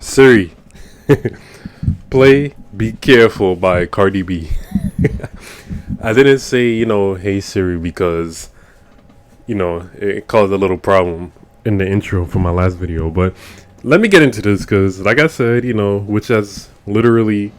Siri, play Be Careful by Cardi B. I didn't say, hey Siri because, it caused a little problem in the intro for my last video. But let me get into this because, like I said, which has literally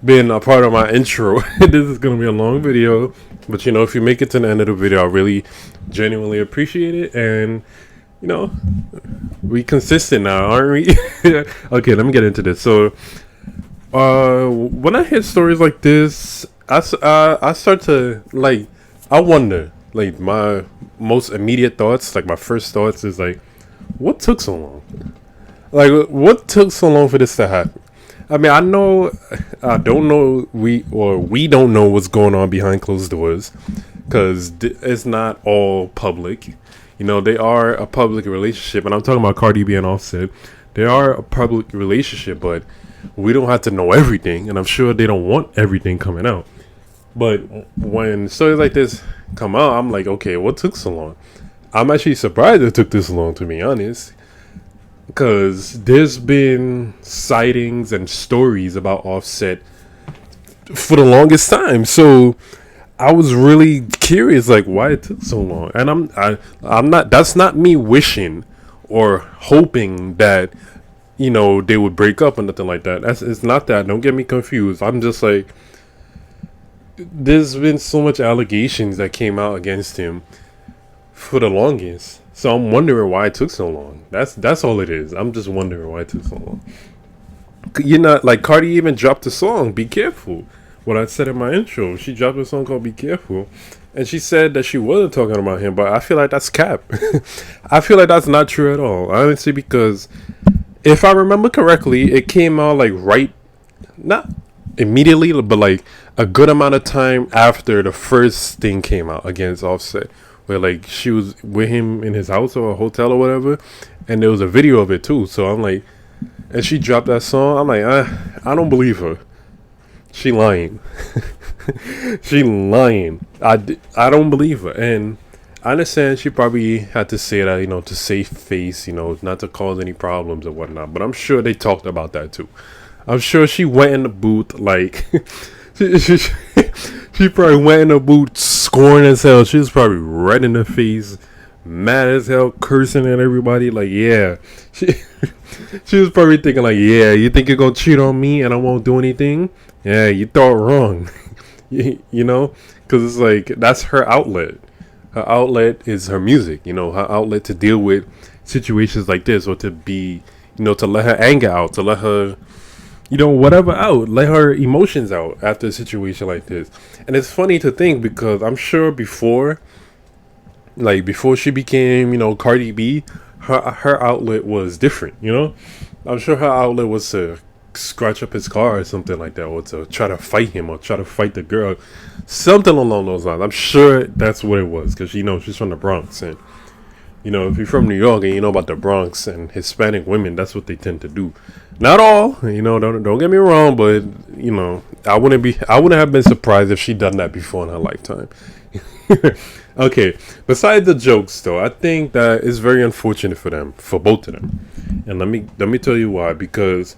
been a part of my intro. This is going to be a long video. But, if you make it to the end of the video, I really genuinely appreciate it. And, we consistent now, aren't we? Okay, let me get into this. So, when I hear stories like this, I start to, I wonder, my most immediate thoughts, my first thoughts is, what took so long? What took so long for this to happen? I mean, I don't know, we don't know what's going on behind closed doors, because it's not all public. They are a public relationship, and I'm talking about Cardi B and Offset. They are a public relationship, but we don't have to know everything, and I'm sure they don't want everything coming out. But when stories like this come out, I'm like, okay, what took so long? I'm actually surprised it took this long, to be honest, because there's been sightings and stories about Offset for the longest time. So I was really curious, why it took so long. And I'm not. That's not me wishing or hoping that they would break up or nothing like that. It's not that. Don't get me confused. I'm just there's been so much allegations that came out against him for the longest. So I'm wondering why it took so long. That's all it is. I'm just wondering why it took so long. Cardi even dropped a song, Be Careful. What I said in my intro, she dropped a song called Be Careful. And she said that she wasn't talking about him, but I feel like that's cap. I feel like that's not true at all. Honestly, because if I remember correctly, it came out not immediately, but a good amount of time after the first thing came out against Offset, where she was with him in his house or a hotel or whatever, and there was a video of it too. So I'm and she dropped that song. I'm I don't believe her. She lying. She lying. I don't believe her. And I understand she probably had to say that, to save face, not to cause any problems or whatnot. But I'm sure they talked about that too. I'm sure she went in the booth she probably went in the booth scoring as hell. She was probably red in the face, mad as hell, cursing at everybody. Yeah. She was probably thinking yeah, you think you're gonna cheat on me and I won't do anything? Yeah, you thought wrong. Because it's that's her outlet. Her outlet is her music. Her outlet to deal with situations like this, or to be, to let her anger out, to let her, whatever out, let her emotions out after a situation like this. And it's funny to think, because I'm sure before she became, Cardi B, her outlet was different, I'm sure her outlet was to scratch up his car or something like that, or to try to fight him, or try to fight the girl, something along those lines. I'm sure that's what it was, because she's from the Bronx, and if you're from New York and you know about the Bronx and Hispanic women, that's what they tend to do. Not all, don't get me wrong, but I wouldn't have been surprised if she done that before in her lifetime. Okay, besides the jokes though, I think that it's very unfortunate for them, for both of them. And let me tell you why. Because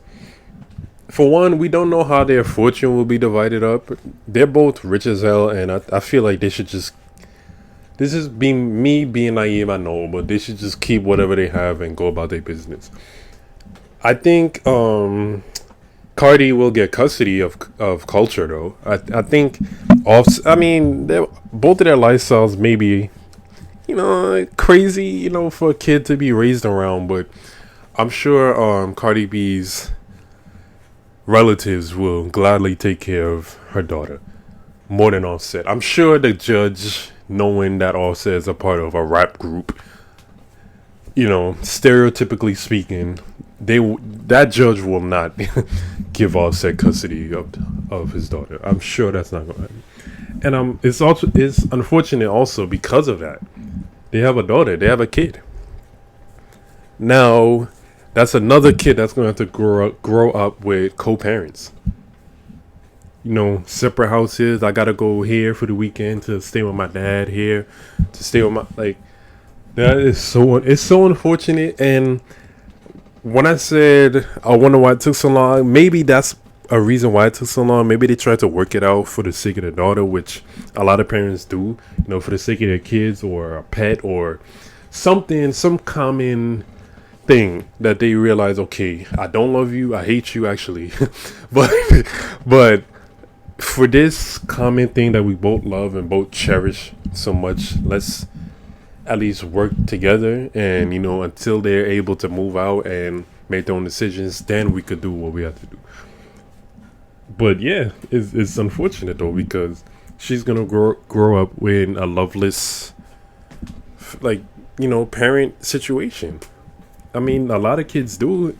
for one, we don't know how their fortune will be divided up. They're both rich as hell, and I feel like they should just, this is me being naive, I know, but they should just keep whatever they have and go about their business. I think Cardi will get custody of Culture though. I think both of their lifestyles may be, crazy, for a kid to be raised around, but I'm sure Cardi B's relatives will gladly take care of her daughter more than Offset. I'm sure the judge, knowing that Offset is a part of a rap group, stereotypically speaking, that judge will not give Offset custody of his daughter. I'm sure that's not going to happen. And it's unfortunate also because of that. They have a daughter. They have a kid. Now, that's another kid that's going to have to grow up with co-parents. Separate houses. I got to go here for the weekend to stay with my dad, here to stay with my, that is it's so unfortunate. And when I said I wonder why it took so long, maybe that's a reason why it took so long. Maybe they tried to work it out for the sake of the daughter, which a lot of parents do, for the sake of their kids or a pet or something, some common thing that they realize, okay, I don't love you, I hate you actually. but but for this common thing that we both love and both cherish so much, let's at least work together, and until they're able to move out and make their own decisions, then we could do what we have to do. But yeah, it's unfortunate though, because she's gonna grow up with a loveless, like, parent situation. I mean, a lot of kids do it,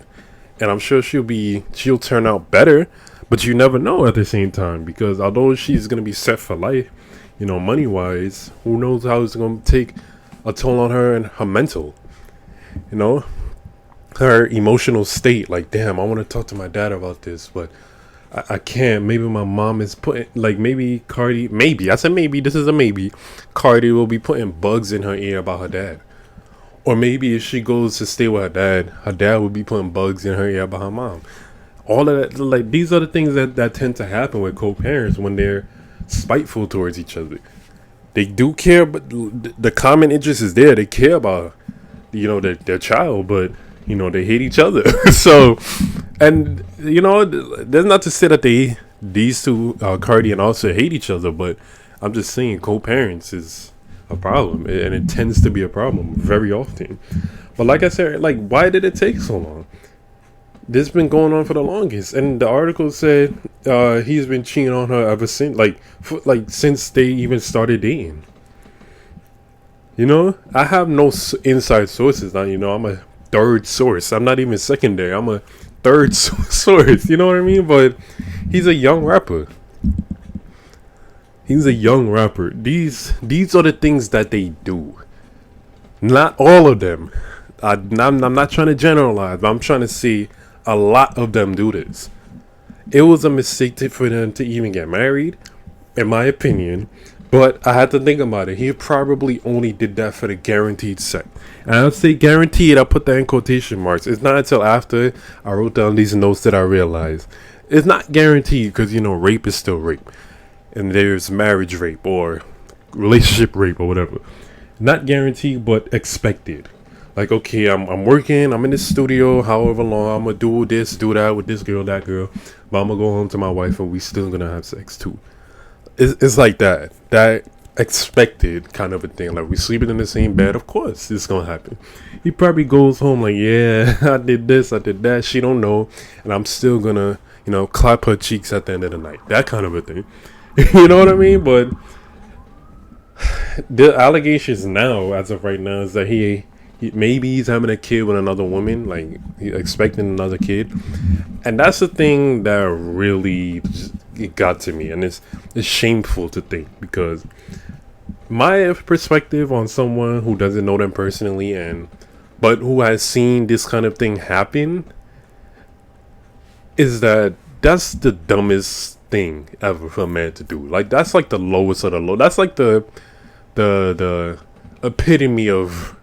and I'm sure she'll turn out better, but you never know at the same time, because although she's gonna be set for life, money wise, who knows how it's gonna take a toll on her and her mental, you know, her emotional state. Like, damn, I want to talk to my dad about this, but I can't. Maybe my mom is putting, like, maybe Cardi, maybe, I said maybe, this is a maybe, Cardi will be putting bugs in her ear about her dad. Or maybe if she goes to stay with her dad will be putting bugs in her ear about her mom. All of that, like, these are the things that tend to happen with co-parents when they're spiteful towards each other. They do care, but the common interest is there. They care about, their child, but, they hate each other. So, and, there's not to say that these two, Cardi and Offset, hate each other, but I'm just saying co-parents is a problem, and it tends to be a problem very often. But like I said, like, why did it take so long? This has been going on for the longest, and the article said he's been cheating on her ever since, since they even started dating. I have no inside sources now. I'm a third source. I'm not even secondary. I'm a third source. You know what I mean? But he's a young rapper. He's a young rapper. These are the things that they do. Not all of them. I'm not trying to generalize, but I'm trying to see a lot of them do this. It was a mistake for them to even get married, in my opinion. But I had to think about it. He probably only did that for the guaranteed set. And I'll say guaranteed, I put that in quotation marks. It's not until after I wrote down these notes that I realized it's not guaranteed, because, rape is still rape. And there's marriage rape or relationship rape or whatever. Not guaranteed, but expected. Like, okay, I'm working, I'm in the studio, however long, I'm gonna do this, do that with this girl, that girl, but I'm gonna go home to my wife and we still gonna have sex too. It's like that expected kind of a thing. Like, we sleeping in the same bed, of course it's gonna happen. He probably goes home like, yeah, I did this, I did that, she don't know, and I'm still gonna, clap her cheeks at the end of the night. That kind of a thing. You know what I mean? But the allegations now, as of right now, is that maybe he's having a kid with another woman, like he's expecting another kid, and that's the thing that really it got to me, and it's shameful to think, because my perspective on someone who doesn't know them personally but who has seen this kind of thing happen is that that's the dumbest thing ever for a man to do. Like, that's like the lowest of the low. That's like the epitome of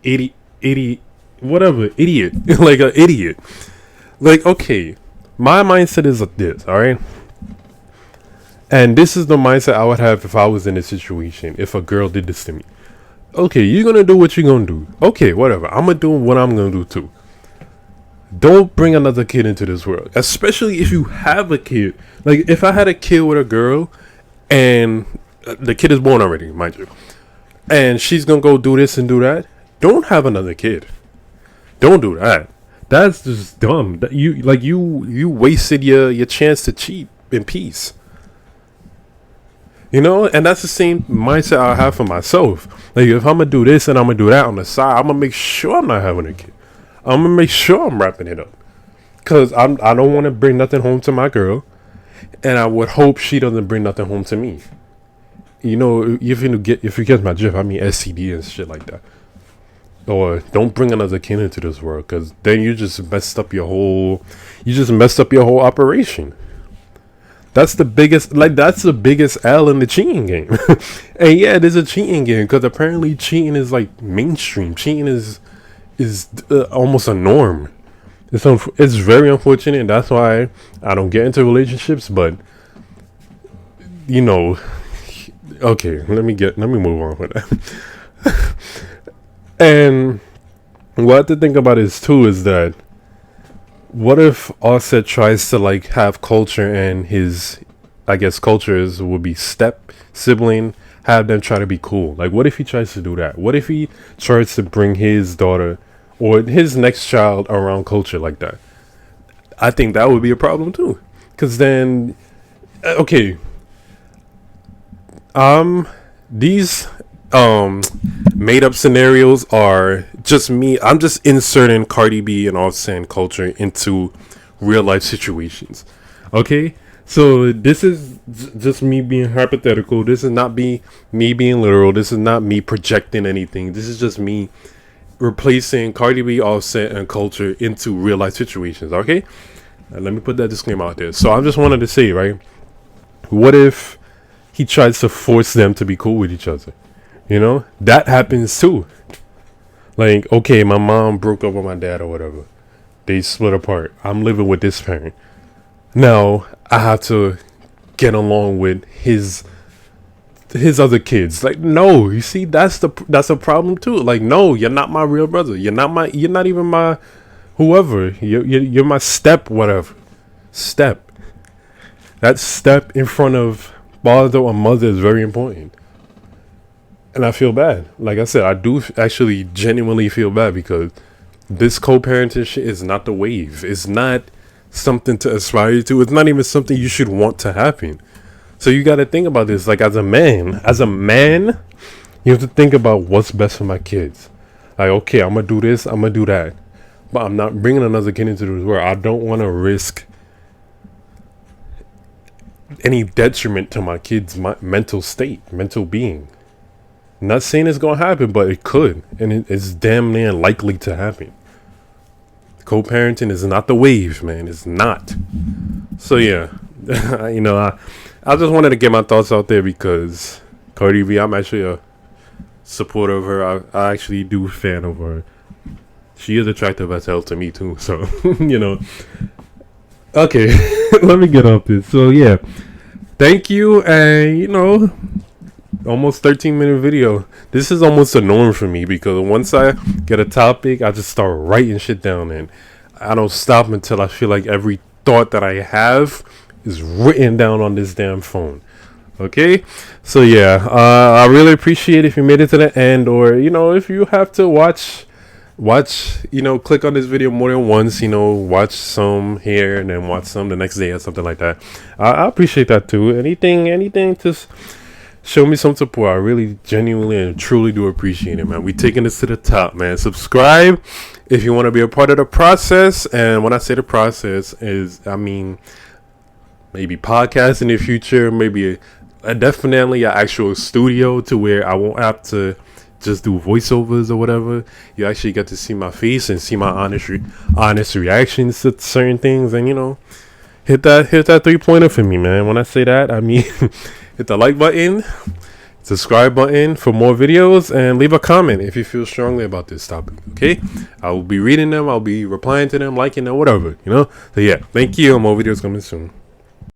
idiot, like an idiot. Like, okay, my mindset is like this, all right, and this is the mindset I would have if I was in a situation, if a girl did this to me. Okay, you're gonna do what you're gonna do. Okay, whatever, I'm gonna do what I'm gonna do too. Don't bring another kid into this world, especially if you have a kid. Like, if I had a kid with a girl and the kid is born already, mind you, and she's gonna go do this and do that, don't have another kid. Don't do that. That's just dumb. That you wasted your chance to cheat in peace. And that's the same mindset I have for myself. Like, if I'm gonna do this and I'm gonna do that on the side, I'm gonna make sure I'm not having a kid. I'm gonna make sure I'm wrapping it up, cause I don't want to bring nothing home to my girl, and I would hope she doesn't bring nothing home to me. If you get my drift, I mean STD and shit like that. Or don't bring another kid into this world, cause then you just messed up your whole operation. That's the biggest L in the cheating game. And yeah, there's a cheating game, because apparently cheating is like mainstream. Cheating is almost a norm. It's very unfortunate, and that's why I don't get into relationships. But you know, okay, let me move on with that. And what I have to think about is too is that what if Offset tries to like have culture, and his, I guess, cultures would be step sibling, have them try to be cool. Like, what if he tries to do that? What if he tries to bring his daughter or his next child around culture like that? I think that would be a problem too. Cause then, okay, these made up scenarios are just me. I'm just inserting Cardi B and Offset culture into real life situations. Okay, so this is just me being hypothetical. This is not me being literal. This is not me projecting anything. This is just me replacing Cardi B, Offset, and culture into real life situations. Okay, let me put that disclaimer out there. So I just wanted to say, right, what if he tries to force them to be cool with each other? You know, that happens too. Like, okay, my mom broke up with my dad or whatever. They split apart. I'm living with this parent. Now I have to get along with his other kids. Like, no, you see, that's a problem too. Like, no, you're not my real brother. You're not even my whoever. You're my step whatever. Step. That step in front of father or mother is very important. And I feel bad. Like I said, I do actually genuinely feel bad because this co-parenting shit is not the wave. It's not something to aspire to. It's not even something you should want to happen. So you got to think about this. Like, as a man, you have to think about what's best for my kids. Like, okay, I'm going to do this, I'm going to do that. But I'm not bringing another kid into this world. I don't want to risk any detriment to my kid's mental state, mental being. Not saying it's gonna happen, but it could, and it's damn near likely to happen. Co-parenting is not the wave, man. It's not. So yeah, I just wanted to get my thoughts out there because Cardi B, I'm actually a supporter of her. I actually do fan of her. She is attractive as hell to me too. So Okay, let me get off this. So yeah, thank you, and almost 13-minute video. This is almost a norm for me because once I get a topic, I just start writing shit down, and I don't stop until I feel like every thought that I have is written down on this damn phone. Okay, so yeah, I really appreciate if you made it to the end, or if you have to watch, click on this video more than once, watch some here and then watch some the next day or something like that. I appreciate that too. Anything to show me some support. I really genuinely and truly do appreciate it, man. We taking this to the top, man. Subscribe if you want to be a part of the process. And when I say the process is, I mean maybe podcast in the future, maybe definitely an actual studio to where I won't have to just do voiceovers or whatever. You actually get to see my face and see my honest reactions to certain things, and hit that 3-pointer for me, man. When I say that, I mean hit the like button, subscribe button for more videos, and leave a comment if you feel strongly about this topic. Okay, I will be reading them, I'll be replying to them, liking them, whatever. So yeah, thank you, and more videos coming soon.